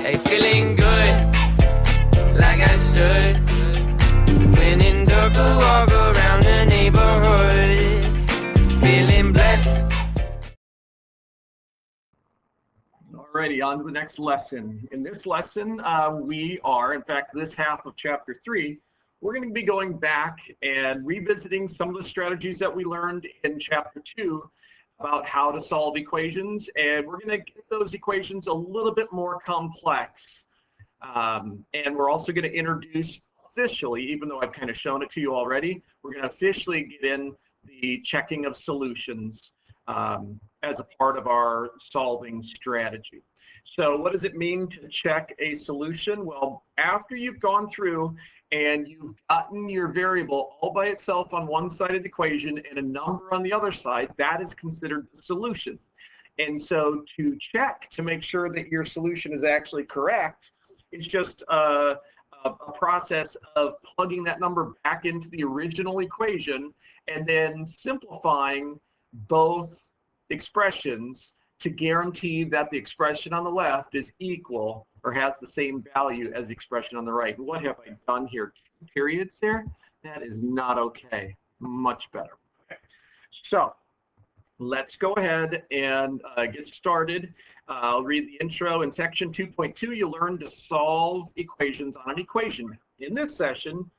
Hey, feeling good, like I should. When in dark, walk around the neighborhood. Feeling blessed. Alrighty, on to the next lesson. In this lesson, we are, in fact, this half of chapter 3, we're going to be going back and revisiting some of the strategies that we learned in chapter 2 about how to solve equations, and we're going to get those equations a little bit more complex. And we're also going to introduce officially, even though I've kind of shown it to you already, we're going to officially get in the checking of solutions as a part of our solving strategy. So what does it mean to check a solution? Well, after you've gone through and you've gotten your variable all by itself on one side of the equation and a number on the other side, that is considered the solution. And so to check to make sure that your solution is actually correct, it's just a process of plugging that number back into the original equation and then simplifying both expressions to guarantee that the expression on the left is equal or has the same value as the expression on the right. What have I done here? 2 periods there? That is not okay. Much better. Okay. So let's go ahead and get started. I'll read the intro. In section 2.2, you learn to solve equations on an equation map. In this section,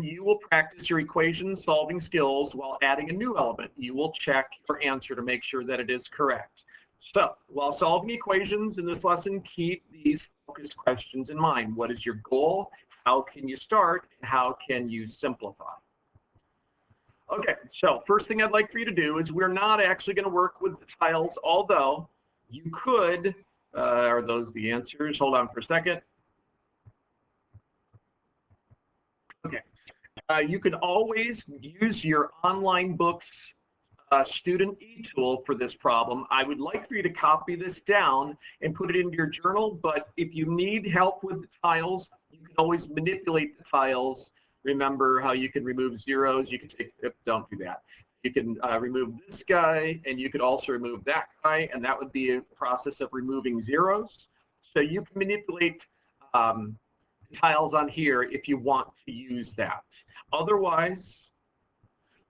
you will practice your equation solving skills while adding a new element. You will check your answer to make sure that it is correct. So while solving equations in this lesson, keep these focused questions in mind. What is your goal? How can you start? And how can you simplify? Okay, so first thing I'd like for you to do is we're not actually going to work with the tiles, although you could, are those the answers? Hold on for a second. Okay, you can always use your online books student e-tool for this problem. I would like for you to copy this down and put it into your journal, but if you need help with the tiles, you can always manipulate the tiles. Remember how you can remove zeros, you can take, don't do that. You can remove this guy, and you could also remove that guy, and that would be a process of removing zeros. So you can manipulate tiles on here if you want to use that. Otherwise,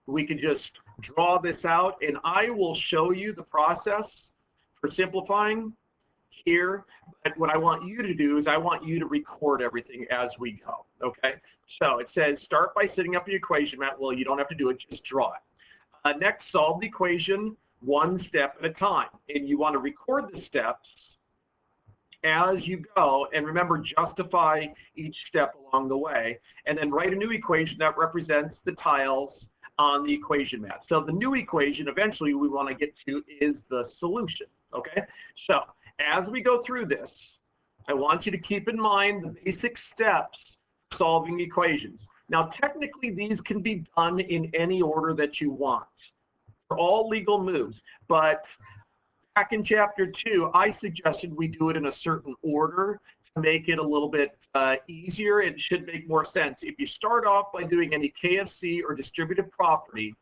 we can just draw this out, and I will show you the process for simplifying here. But what I want you to do is I want you to record everything as we go, okay? So it says start by setting up the equation map. Well, you don't have to do it, just draw it. Next, solve the equation one step at a time, and you want to record the steps as you go, and remember, justify each step along the way, and then write a new equation that represents the tiles on the equation map. So the new equation eventually we want to get to is the solution, okay? So as we go through this, I want you to keep in mind the basic steps for solving equations. Now, technically, these can be done in any order that you want. They're all legal moves, but back in chapter 2, I suggested we do it in a certain order to make it a little bit easier. It should make more sense. If you start off by doing any KFC or distributive property,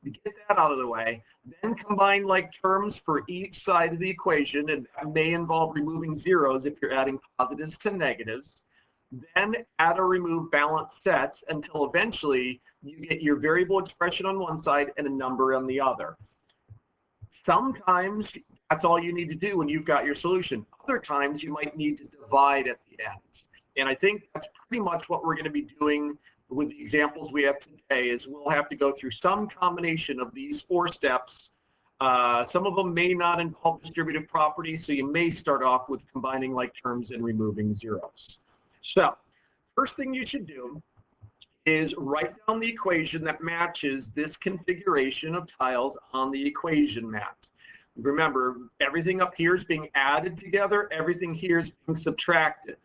you get that out of the way, then combine like terms for each side of the equation, and that may involve removing zeros if you're adding positives to negatives, then add or remove balanced sets until eventually you get your variable expression on one side and a number on the other. Sometimes that's all you need to do when you've got your solution. Other times you might need to divide at the end. And I think that's pretty much what we're going to be doing with the examples we have today, is we'll have to go through some combination of these 4 steps. Some of them may not involve distributive properties, so you may start off with combining like terms and removing zeros. So first thing you should do is write down the equation that matches this configuration of tiles on the equation map. Remember, everything up here is being added together, everything here is being subtracted.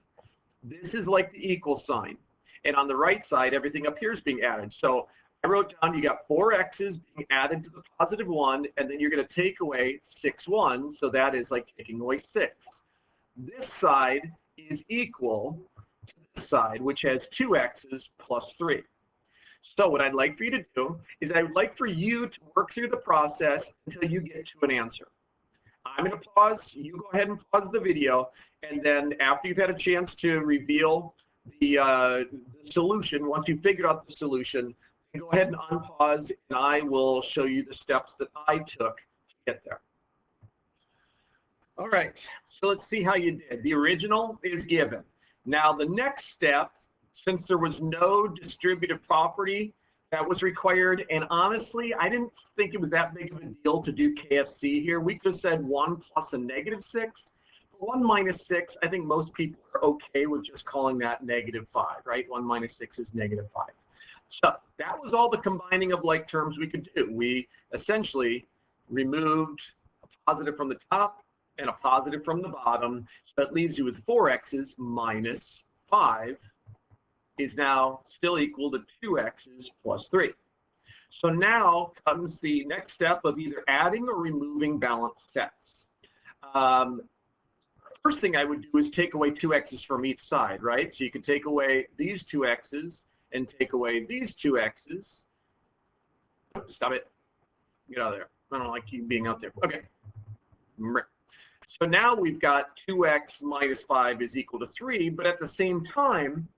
This is like the equal sign. And on the right side, everything up here is being added. So I wrote down, you got 4 x's being added to the positive 1, and then you're going to take away 6 1s, so that is like taking away 6. This side is equal to this side, which has 2 x's plus 3. So what I'd like for you to do is I would like for you to work through the process until you get to an answer. I'm going to pause. You go ahead and pause the video. And then after you've had a chance to reveal the solution, once you've figured out the solution, go ahead and unpause, and I will show you the steps that I took to get there. All right, so let's see how you did. The original is given. Now the next step, since there was no distributive property that was required, and honestly, I didn't think it was that big of a deal to do KFC here. We could have said 1 plus a -6. 1 minus 6, I think most people are okay with just calling that -5, right? 1 minus 6 is -5. So that was all the combining of like terms we could do. We essentially removed a positive from the top and a positive from the bottom. That leaves you with 4x's minus 5 is now still equal to 2x's plus 3. So now comes the next step of either adding or removing balanced sets. First thing I would do is take away 2x's from each side, right? So you can take away these 2x's and take away these 2x's. Stop it. Get out of there. I don't like you being out there. Okay. So now we've got 2x minus 5 is equal to 3, but at the same time,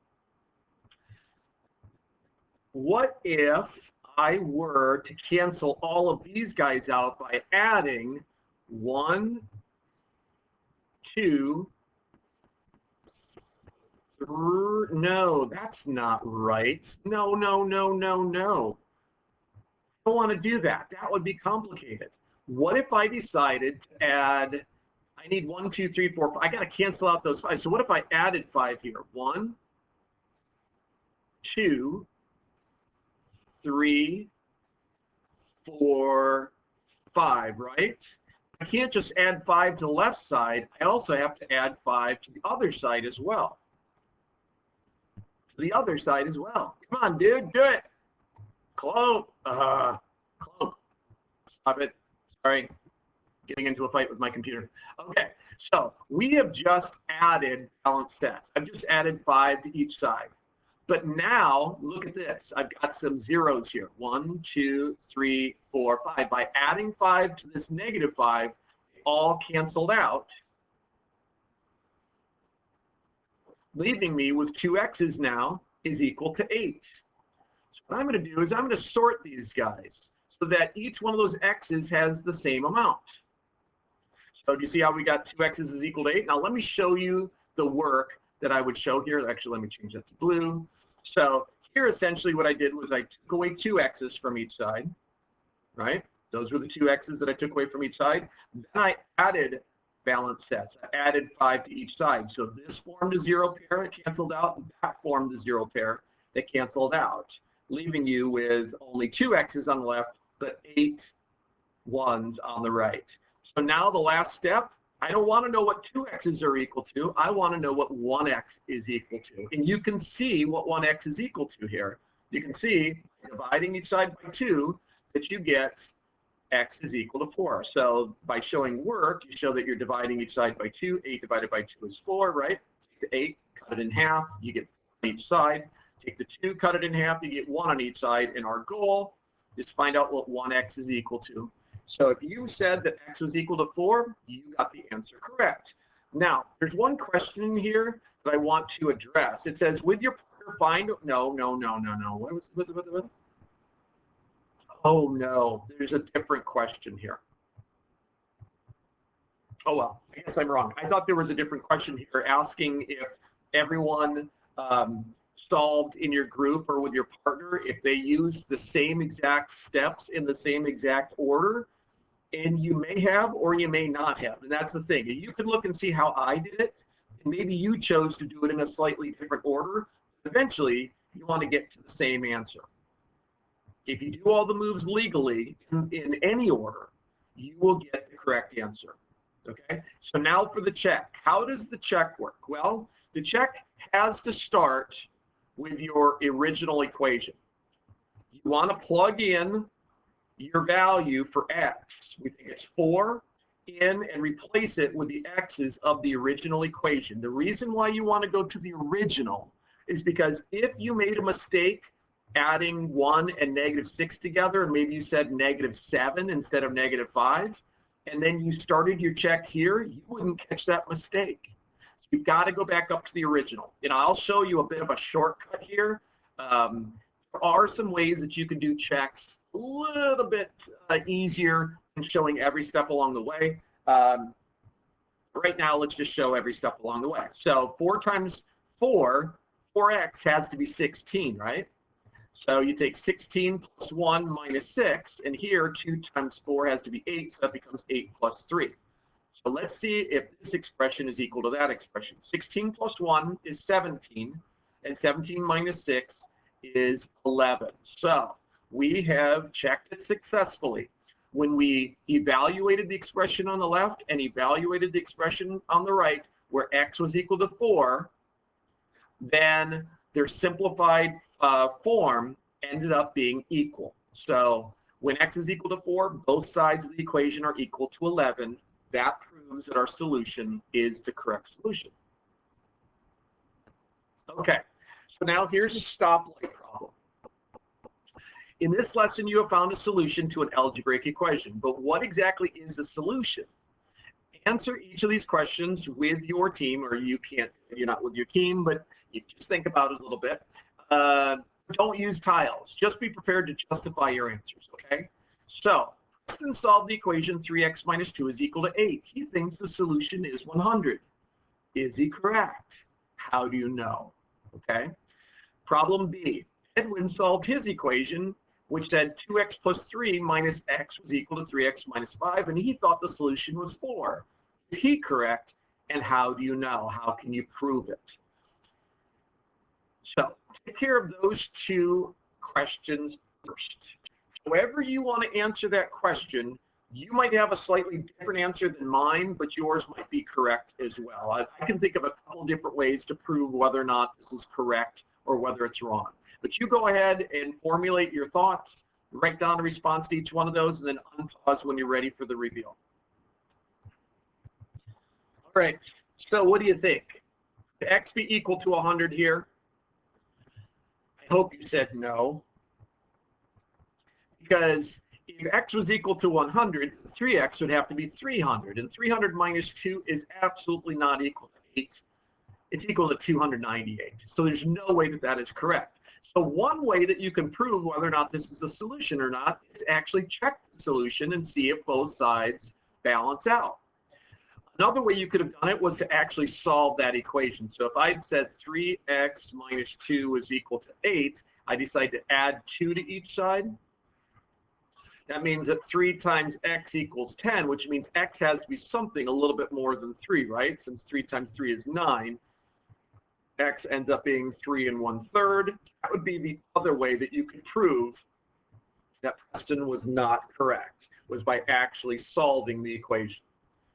what if I were to cancel all of these guys out by adding 1, 2, 3? No, that's not right. No. I don't want to do that. That would be complicated. What if I decided to add, I need 1, 2, 3, 4, 5. I got to cancel out those 5. So what if I added 5 here? 1, 2, 3, 4, 5, right? I can't just add 5 to the left side. I also have to add 5 to the other side as well. Come on, dude, do it. Clone. Clone. Stop it. Sorry. Getting into a fight with my computer. Okay, so we have just added balanced sets. I've just added 5 to each side. But now, look at this. I've got some zeros here. 1, 2, 3, 4, 5. By adding 5 to this -5, they all canceled out, leaving me with 2x's now is equal to 8. So what I'm going to do is I'm going to sort these guys so that each one of those x's has the same amount. So do you see how we got 2x's is equal to 8? Now let me show you the work that I would show here. Actually, let me change that to blue. So here, essentially, what I did was I took away 2x's from each side, right? Those were the 2x's that I took away from each side. Then I added balanced sets. I added 5 to each side. So this formed a 0 pair, it canceled out. That formed a 0 pair, that canceled out, leaving you with only 2x's on the left, but 8 1's on the right. So now the last step, I don't want to know what 2x's are equal to. I want to know what 1x is equal to. And you can see what 1x is equal to here. You can see, dividing each side by 2, that you get x is equal to 4. So by showing work, you show that you're dividing each side by 2. 8 divided by 2 is 4, right? Take the 8, cut it in half, you get 4 on each side. Take the 2, cut it in half, you get 1 on each side. And our goal is to find out what 1x is equal to. So if you said that x was equal to 4, you got the answer correct. Now, there's one question here that I want to address. It says, with your partner find, no. What? Oh no, there's a different question here. Oh well, I guess I'm wrong. I thought there was a different question here asking if everyone solved in your group or with your partner, if they used the same exact steps in the same exact order. And you may have or you may not have. And that's the thing. You can look and see how I did it. And maybe you chose to do it in a slightly different order. Eventually, you want to get to the same answer. If you do all the moves legally in any order, you will get the correct answer. Okay? So now for the check. How does the check work? Well, the check has to start with your original equation. You want to plug in your value for x, we think it's 4, in and replace it with the x's of the original equation. The reason why you want to go to the original is because if you made a mistake adding 1 and -6 together, and maybe you said -7 instead of -5, and then you started your check here, you wouldn't catch that mistake. So you've got to go back up to the original. And I'll show you a bit of a shortcut here. There are some ways that you can do checks a little bit easier than showing every step along the way. Right now, let's just show every step along the way. So 4 times 4, 4x has to be 16, right? So you take 16 plus 1 minus 6, and here 2 times 4 has to be 8, so that becomes 8 plus 3. So let's see if this expression is equal to that expression. 16 plus 1 is 17, and 17 minus 6 is 11. So we have checked it successfully. When we evaluated the expression on the left and evaluated the expression on the right, where x was equal to 4, then their simplified form ended up being equal. So when x is equal to 4, both sides of the equation are equal to 11. That proves that our solution is the correct solution. Okay, so now here's a stoplight problem. In this lesson, you have found a solution to an algebraic equation, but what exactly is the solution? Answer each of these questions with your team, or you can't, you're not with your team, but you just think about it a little bit. Don't use tiles. Just be prepared to justify your answers, okay? So, Preston solved the equation 3x minus 2 is equal to 8. He thinks the solution is 100. Is he correct? How do you know? Okay. Problem B. Edwin solved his equation, which said 2x plus 3 minus x was equal to 3x minus 5, and he thought the solution was 4. Is he correct? And how do you know? How can you prove it? So take care of those 2 questions first. However you want to answer that question, you might have a slightly different answer than mine, but yours might be correct as well. I can think of a couple different ways to prove whether or not this is correct or whether it's wrong. But you go ahead and formulate your thoughts, write down a response to each one of those, and then unpause when you're ready for the reveal. All right, so what do you think? Could x be equal to 100 here? I hope you said no. Because if x was equal to 100, 3x would have to be 300. And 300 minus 2 is absolutely not equal to 8. It's equal to 298. So there's no way that that is correct. So one way that you can prove whether or not this is a solution or not is to actually check the solution and see if both sides balance out. Another way you could have done it was to actually solve that equation. So if I'd said 3x minus 2 is equal to 8, I decide to add 2 to each side. That means that 3 times x equals 10, which means x has to be something a little bit more than 3, right? Since 3 times 3 is 9, x ends up being 3 1/3. That would be the other way that you could prove that Preston was not correct, was by actually solving the equation.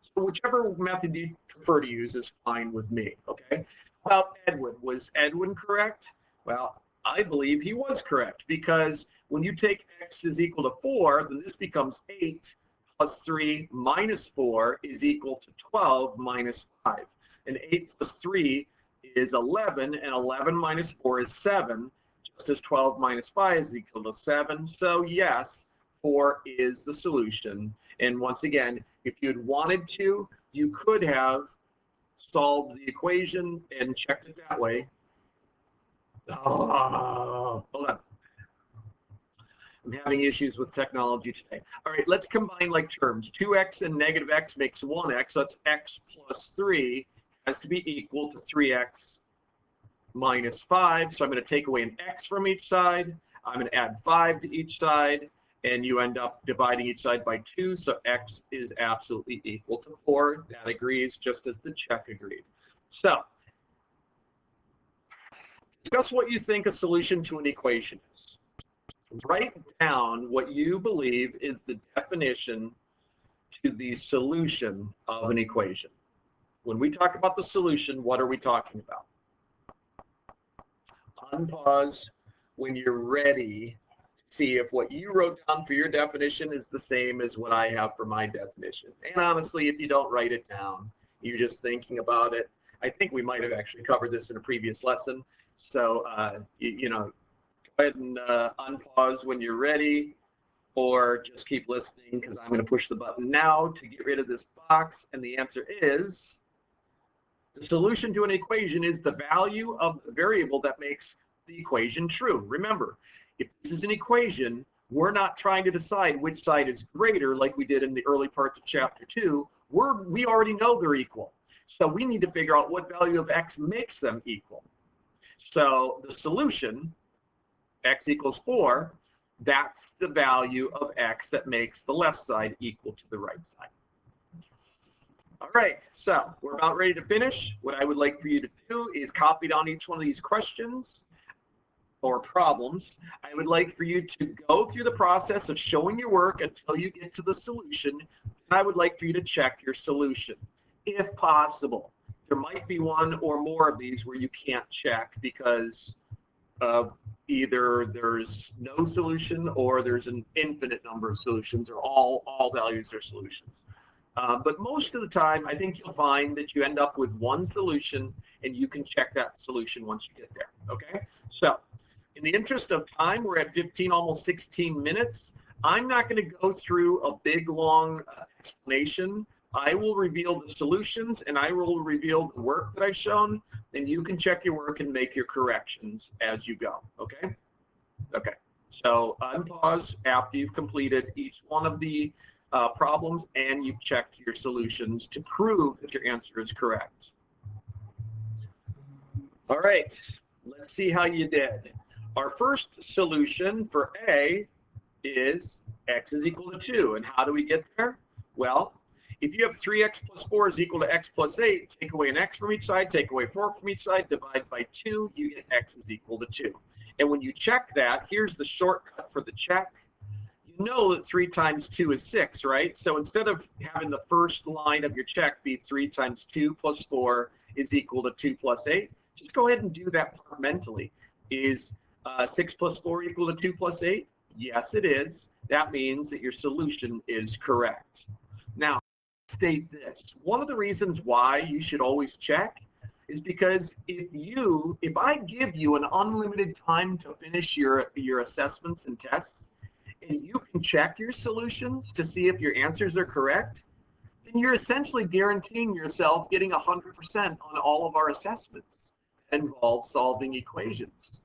So whichever method you prefer to use is fine with me, okay? About Edwin, was Edwin correct? Well, I believe he was correct, because when you take x is equal to 4, then this becomes 8 plus 3 minus 4 is equal to 12 minus 5. And 8 plus 3 is 11, and 11 minus 4 is 7, just as 12 minus 5 is equal to 7. So yes, 4 is the solution. And once again, if you'd wanted to, you could have solved the equation and checked it that way. Oh, hold on. I'm having issues with technology today. All right, let's combine like terms. 2x and negative x makes 1x. So that's x plus 3 has to be equal to 3x minus 5. So I'm going to take away an x from each side. I'm going to add 5 to each side. And you end up dividing each side by 2. So x is absolutely equal to 4. That agrees, just as the check agreed. So discuss what you think a solution to an equation is. Write down what you believe is the definition to the solution of an equation. When we talk about the solution, what are we talking about? Unpause when you're ready to see if what you wrote down for your definition is the same as what I have for my definition. And honestly, if you don't write it down, you're just thinking about it. I think we might have actually covered this in a previous lesson. So, you know, go ahead and unpause when you're ready. or just keep listening because I'm going to push the button now to get rid of this box. And the answer is the solution to an equation is the value of the variable that makes the equation true. Remember, if this is an equation, we're not trying to decide which side is greater like we did in the early parts of chapter 2. We already know they're equal. So we need to figure out what value of x makes them equal. So the solution, x equals 4, that's the value of x that makes the left side equal to the right side. All right, so we're about ready to finish. What I would like for you to do is copy down each one of these questions or problems. I would like for you to go through the process of showing your work until you get to the solution. And I would like for you to check your solution, if possible. There might be one or more of these where you can't check because of either there's no solution or there's an infinite number of solutions, or all values are solutions. But most of the time, I think you'll find that you end up with one solution and you can check that solution once you get there, okay? So in the interest of time, we're at 15, almost 16 minutes. I'm not gonna go through a big, long explanation. I will reveal the solutions and I will reveal the work that I've shown, and you can check your work and make your corrections as you go, okay? Okay, so unpause after you've completed each one of the problems and you've checked your solutions to prove that your answer is correct. All right, let's see how you did. Our first solution for A is x is equal to 2. And how do we get there? Well, if you have 3x plus 4 is equal to x plus 8, take away an x from each side, take away 4 from each side, divide by 2, you get x is equal to 2. And when you check that, here's the shortcut for the check. You know that 3 times 2 is 6, right? So instead of having the first line of your check be 3 times 2 plus 4 is equal to 2 plus 8, just go ahead and do that part mentally. Is 6 plus 4 equal to 2 plus 8? Yes, it is. That means that your solution is correct. Now, state this. One of the reasons why you should always check is because if I give you an unlimited time to finish your assessments and tests, and you can check your solutions to see if your answers are correct, then you're essentially guaranteeing yourself getting 100% on all of our assessments that involve solving equations.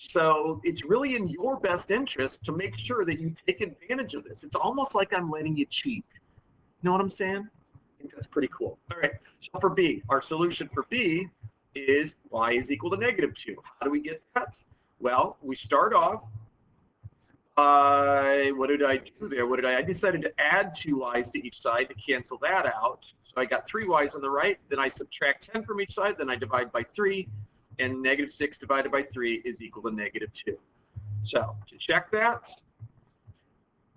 So it's really in your best interest to make sure that you take advantage of this. It's almost like I'm letting you cheat. You know what I'm saying? I think that's pretty cool. All right, so for B, our solution for B is y is equal to -2. How do we get that? Well, we start off, what did I do there? I decided to add 2 y's to each side to cancel that out. So I got 3 y's on the right, then I subtract 10 from each side, then I divide by 3, and -6 divided by 3 is equal to -2. So to check that,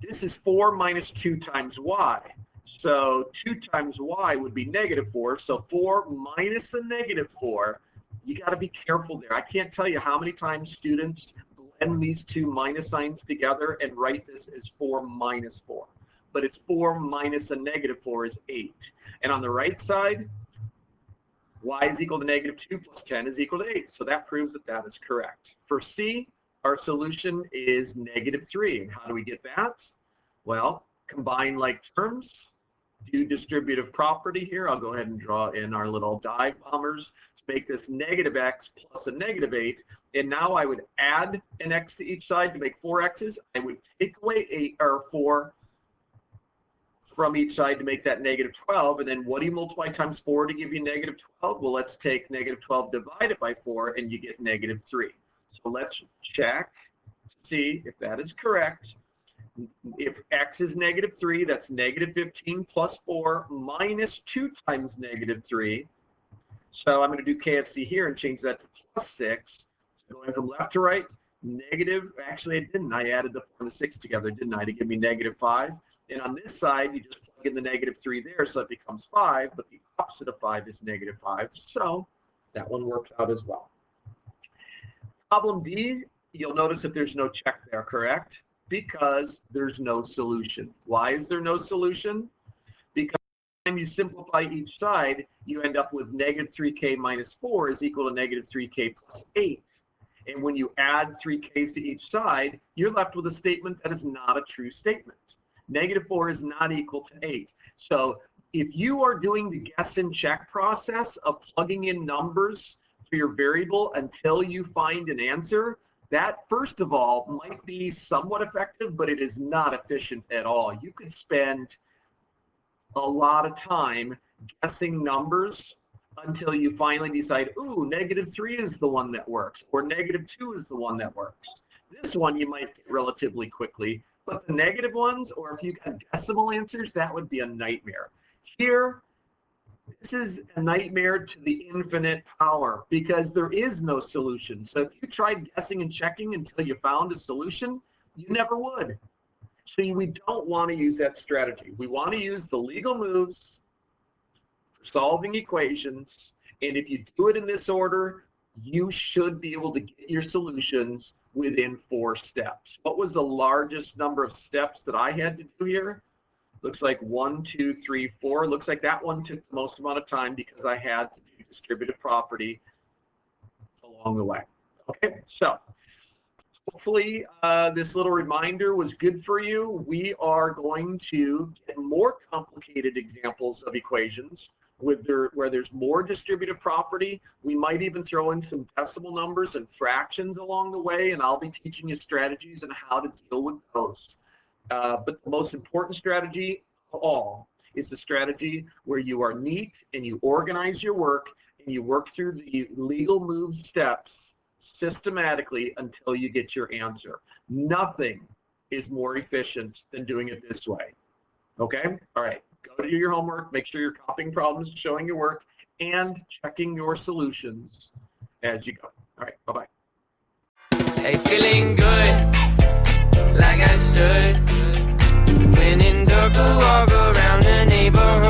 this is 4 minus 2 times y. So 2 times y would be -4. So 4 minus a -4. You got to be careful there. I can't tell you how many times students blend these two minus signs together and write this as 4 minus 4. But it's 4 minus a -4 is 8. And on the right side, y is equal to -2 plus 10 is equal to 8. So that proves that that is correct. For C, our solution is -3. And how do we get that? Well, combine like terms, do distributive property here. I'll go ahead and draw in our little dive bombers to make this -x plus a -8. And now I would add an x to each side to make 4 x's. I would take away 8 or 4 from each side to make that -12. And then what do you multiply times 4 to give you -12? Well, let's take -12 divided by 4 and you get -3. So let's check to see if that is correct. If x is -3, that's -15 plus 4 minus 2 times -3. So I'm going to do KFC here and change that to +6. So going from left to right, actually I didn't. I added the 4 and the 6 together, didn't I, to give me -5. And on this side, you just plug in the -3 there, so it becomes 5, but the opposite of 5 is -5. So that one works out as well. Problem D, you'll notice that there's no check there, correct? Because there's no solution. Why is there no solution? Because every time you simplify each side, you end up with -3k minus 4 is equal to -3k plus 8. And when you add 3Ks to each side, you're left with a statement that is not a true statement. -4 is not equal to 8. So if you are doing the guess and check process of plugging in numbers for your variable until you find an answer, that first of all might be somewhat effective, but it is not efficient at all. You could spend a lot of time guessing numbers until you finally decide, ooh, -3 is the one that works, or -2 is the one that works. This one you might get relatively quickly, but the negative ones, or if you got decimal answers, that would be a nightmare. Here, this is a nightmare to the infinite power because there is no solution. So if you tried guessing and checking until you found a solution, you never would. So we don't want to use that strategy. We want to use the legal moves for solving equations. And if you do it in this order, you should be able to get your solutions within 4 steps. What was the largest number of steps that I had to do here? Looks like 1, 2, 3, 4. Looks like that one took the most amount of time because I had to do distributive property along the way. Okay, so hopefully this little reminder was good for you. We are going to get more complicated examples of equations where there's more distributive property. We might even throw in some decimal numbers and fractions along the way, and I'll be teaching you strategies on how to deal with those. But the most important strategy of all is the strategy where you are neat and you organize your work and you work through the legal move steps systematically until you get your answer. Nothing is more efficient than doing it this way. Okay? All right. Go do your homework. Make sure you're copying problems, showing your work, and checking your solutions as you go. All right. Bye-bye. Hey, feeling good, like I should. When in dark, I walk around the neighborhood.